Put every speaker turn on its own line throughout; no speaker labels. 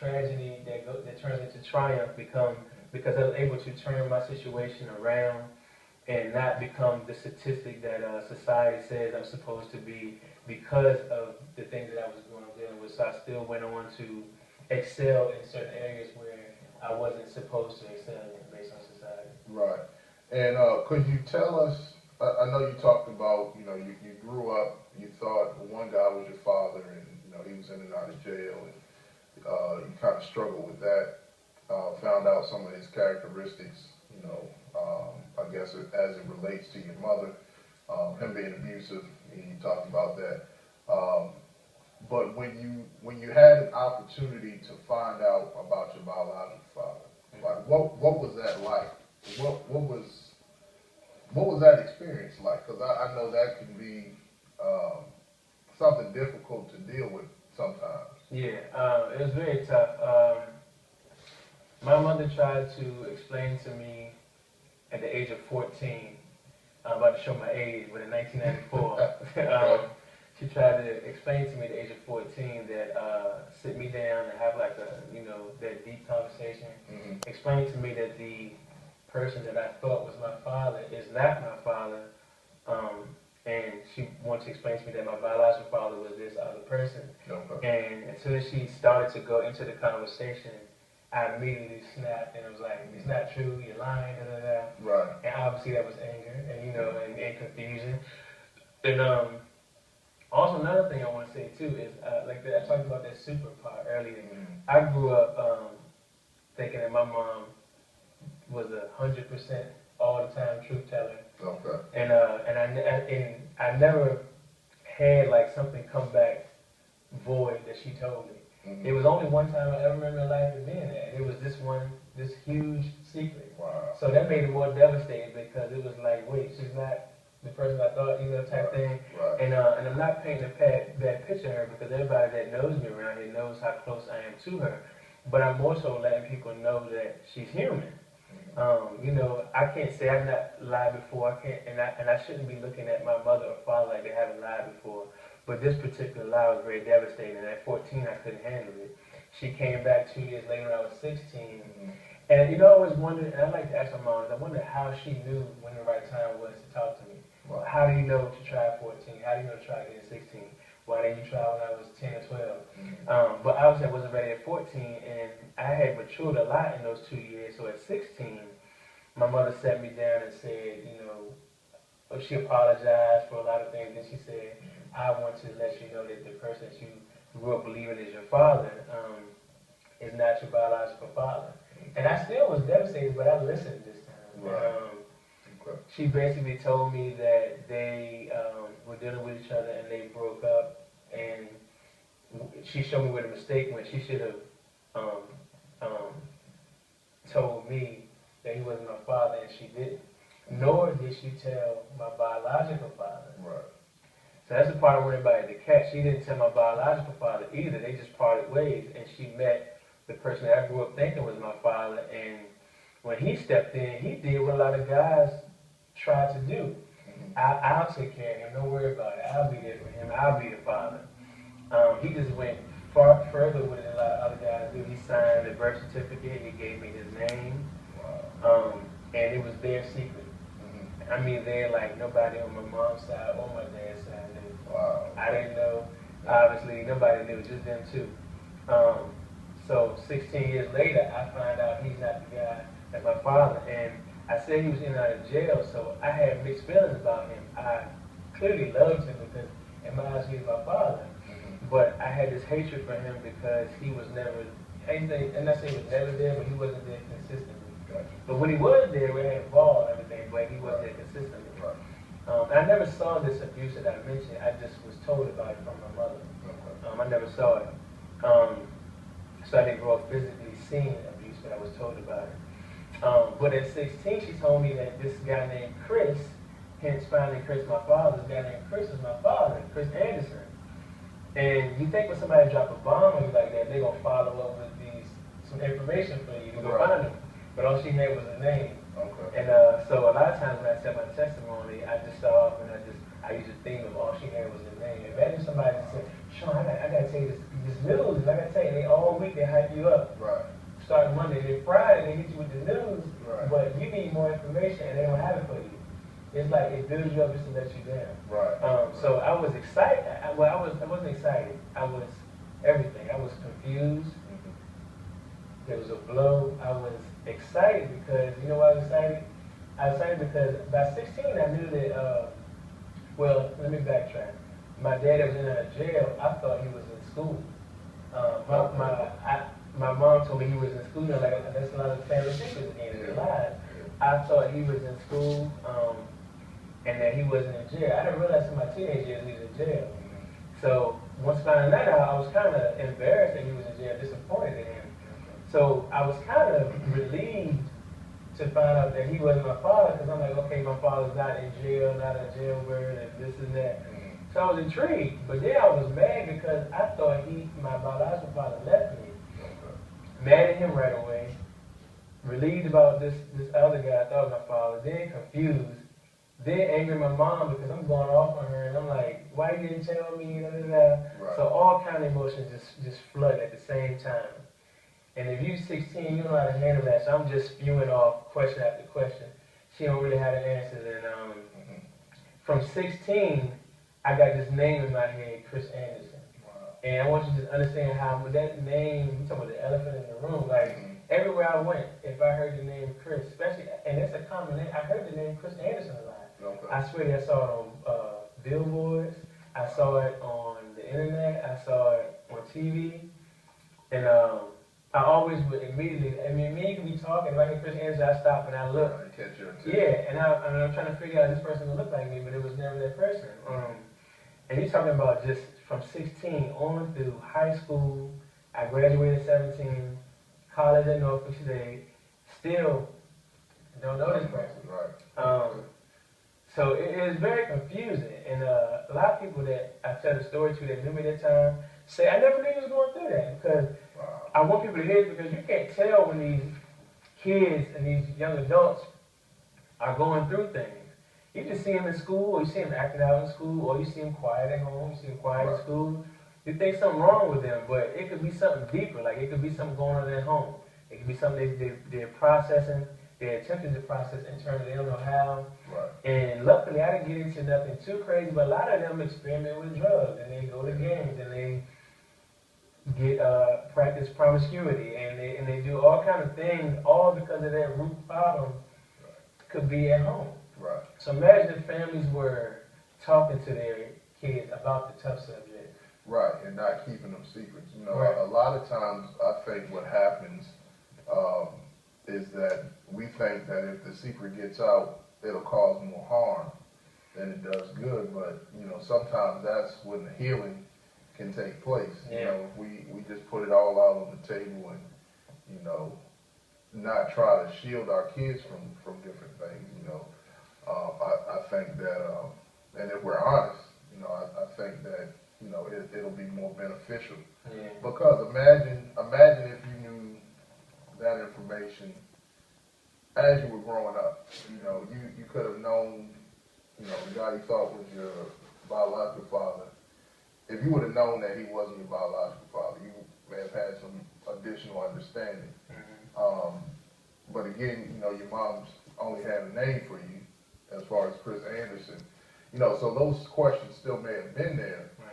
tragedy that turns into triumph because I was able to turn my situation around and not become the statistic that society says I'm supposed to be because of the things that I was dealing with. So I still went on to excel in certain areas where I wasn't supposed to excel in based on society.
Right. And could you tell us, I know you talked about, you grew up, you thought one guy was your father and, he was in and out of jail and you kind of struggled with that, found out some of his characteristics, I guess as it relates to your mother, him being abusive, and you talked about that. But when you had an opportunity to find out about your biological father, like what was that like? What was that experience like? Because I know that can be something difficult to deal with sometimes.
Yeah, it was very tough. My mother tried to explain to me at the age of 14. I'm about to show my age, but in 1994, she tried to explain to me at the age of 14 that sit me down and have like a, that deep conversation.
Mm-hmm.
Explain to me that the person that I thought was my father is not my father. And she wanted to explain to me that my biological father was this other person.
Okay.
And as soon as she started to go into the conversation, I immediately snapped and I was like, it's not true, you're lying, da da da.
Right.
And obviously that was anger and, and confusion. And also another thing I want to say too is, I talked about that super part earlier.
Mm-hmm.
I grew up thinking that my mom was 100% all the time truth teller.
Okay.
And I never had like something come back void that she told me.
Mm-hmm.
It was only one time I ever remember in life of being that. It was this huge secret.
Wow.
So that made it more devastating because it was like, wait, she's not the person I thought, type thing.
Right.
And I'm not painting a bad picture of her because everybody that knows me around here knows how close I am to her. But I'm more so letting people know that she's human. I can't say I've not lied before. I shouldn't be looking at my mother or father like they haven't lied before. But this particular lie was very devastating. And at 14, I couldn't handle it. She came back 2 years later when I was 16.
Mm-hmm.
And I always wondered, and I like to ask my mom, I wonder how she knew when the right time was to talk to me.
Wow.
How do you know to try at 14? How do you know to try again at 16? Why didn't you try when I was 10 or 12?
Mm-hmm.
But obviously I wasn't ready at 14, and I had matured a lot in those 2 years. So at 16, my mother sat me down and said, she apologized for a lot of things. Then she said, I want to let you know that the person that you grew up believing is your father is not your biological father. And I still was devastated, but I listened this time.
Right.
She basically told me that they were dealing with each other and they broke up. And she showed me where the mistake went. She should have told me that he wasn't my father, and she didn't. Nor did she tell my biological father.
Right.
So that's the part I worried about the catch. She didn't tell my biological father either. They just parted ways, and she met the person that I grew up thinking was my father. And when he stepped in, he did what a lot of guys try to do.
Mm-hmm.
I'll take care of him. Don't worry about it. I'll be there for him. I'll be the father. He just went far further with it than a lot of other guys do. He signed a birth certificate. He gave me his name.
Wow.
And it was their secret. I mean, they're like nobody on my mom's side or my dad's side knew.
Wow.
I didn't know. Obviously, nobody knew, just them two. So 16 years later, I find out he's not the guy that's my father. And I said he was in and out of jail, so I had mixed feelings about him. I clearly loved him because in my eyes he was my father.
Mm-hmm.
But I had this hatred for him because he was never, and I say he was never there, but he wasn't there consistently.
Gotcha.
But when he was there, we had ball and everything, but he wasn't there consistently.
Right.
I never saw this abuse that I mentioned. I just was told about it from my mother.
Okay.
I never saw it. So I didn't grow up physically seeing abuse, but I was told about it. But at 16, she told me that this guy named Chris, hence finding Chris my father, this guy named Chris is my father, Chris Anderson. And you think when somebody drop a bomb on you like that, they're going to follow up with some information for you to go find him. But all she had was a name.
Okay.
And so a lot of times when I tell my testimony, I just start off and I use a theme of all she had was a name. Imagine somebody said, Sean, I got to tell you this news, I got to tell you, they all week they hype you up.
Right.
Starting Monday, then Friday they hit you with the news,
Right.
but you need more information and they don't have it for you. It's like it builds you up just to let you down.
Right.
So I was excited. I wasn't excited. I was everything. I was confused. There was a blow. I was excited because, you know why I was excited? I was excited because by 16 I knew that, well, let me backtrack. My dad was in and out of jail. I thought he was in school. My mom told me he was in school. And like, that's a lot of family secrets again. It's lies. I thought he was in school and that he wasn't in jail. I didn't realize in my teenage years he was in jail. So once finding that out, I was kind of embarrassed that he was in jail, disappointed in him. So I was kind of relieved to find out that he wasn't my father, because I'm like, okay, my father's not in jail, not a jailbird, and this and that. So I was intrigued, but then I was mad because I thought my biological father left me. Mad at him right away, relieved about this other guy I thought was my father, then confused, then angry at my mom because I'm going off on her, and I'm like, why you didn't tell me, da, da, da.
Right.
So all kind of emotions just flood at the same time. And if you're 16, you know how to handle that. So I'm just spewing off question after question. She don't really have the answers. And from 16, I got this name in my head, Chris Anderson. Wow. And I want you to understand how that name, you talking about the elephant in the room, like everywhere I went, if I heard the name Chris, especially, and it's a common name, I heard the name Chris Anderson a lot. Okay. I swear I saw it on billboards, I saw it on the internet, I saw it on TV, and I always would immediately, me and you could be talking, if I hear Chris Anderson, I stop and I look.
Catch your attention.
Yeah, and I'm trying to figure out this person would look like me, but it was never that person. And you're talking about just from 16 on through high school, I graduated at 17, college at Norfolk State, still don't know this person.
Right.
So it is very confusing, and a lot of people that I tell the story to that knew me at that time say, I never knew you was going through that, because I want people to hear it, because you can't tell when these kids and these young adults are going through things. You just see them in school, or you see them acting out in school, or you see them quiet at home, you see them quiet at school. You think something wrong with them, but it could be something deeper, like it could be something going on at home. It could be something they're processing, they're attempting to process internally, they don't know how. Right. And luckily, I didn't get into nothing too crazy, but a lot of them experiment with drugs, and they go to gangs, and they get practice promiscuity, and they do all kind of things, all because of that root problem could be at home. Right. So imagine if families were talking to their kids about the tough subject.
Right, and not keeping them secrets. You know, a lot of times I think what happens is that we think that if the secret gets out, it'll cause more harm than it does good. But you know, sometimes that's when the healing can take place. Yeah. You know, we just put it all out on the table and, you know, not try to shield our kids from different things. You know, I think that, and if we're honest, you know, I think that, you know, it'll be more beneficial. Yeah. Because imagine if you knew that information as you were growing up. You know, you could have known, you know, the guy you thought was your biological father. If you would have known that he wasn't your biological father, you may have had some additional understanding. But again, you know, your mom's only had a name for you as far as Chris Anderson. You know, so those questions still may have been there. Right.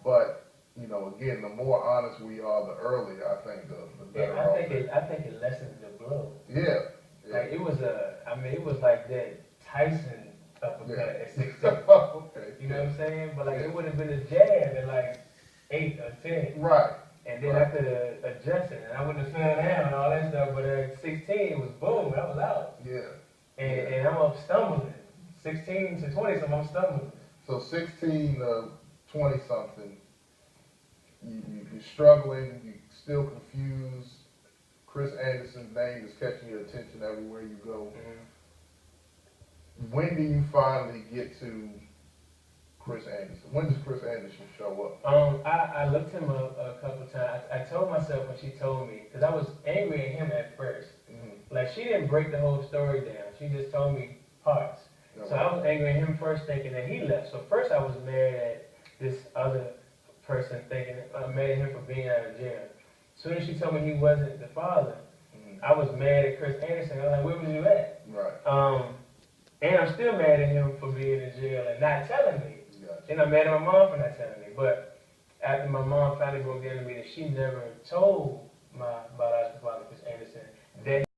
But, you know, again, the more honest we are, the earlier, I think the better off.
I think it lessens the blow.
Yeah.
Like it was like that Tyson uppercut at 16.
Okay.
You know what I'm saying? But like it would have been a jab at like 8 or 10.
Right.
And then I could have adjusted and I wouldn't have fell down and all that stuff. But at 16, it was boom, I was out.
Yeah.
And I'm stumbling. 16 to 20 something, I'm stumbling.
So 16 to 20 something, you're struggling, you're still confused. Chris Anderson's name is catching your attention everywhere you go. When do you finally get to Chris Anderson? When does Chris Anderson show up?
I looked him up a couple of times. I told myself when she told me, because I was angry at him at first. Like, she didn't break the whole story down. She just told me parts. So I was angry at him first, thinking that he left. So first I was mad at this other person, thinking, mad at him for being out of jail. As soon as she told me he wasn't the father, I was mad at Chris Anderson. I was like, where was you at?
Right.
And I'm still mad at him for being in jail and not telling me.
Gotcha.
And I'm mad at my mom for not telling me. But after my mom finally broke down to me that she never told my biological father, Chris Anderson, that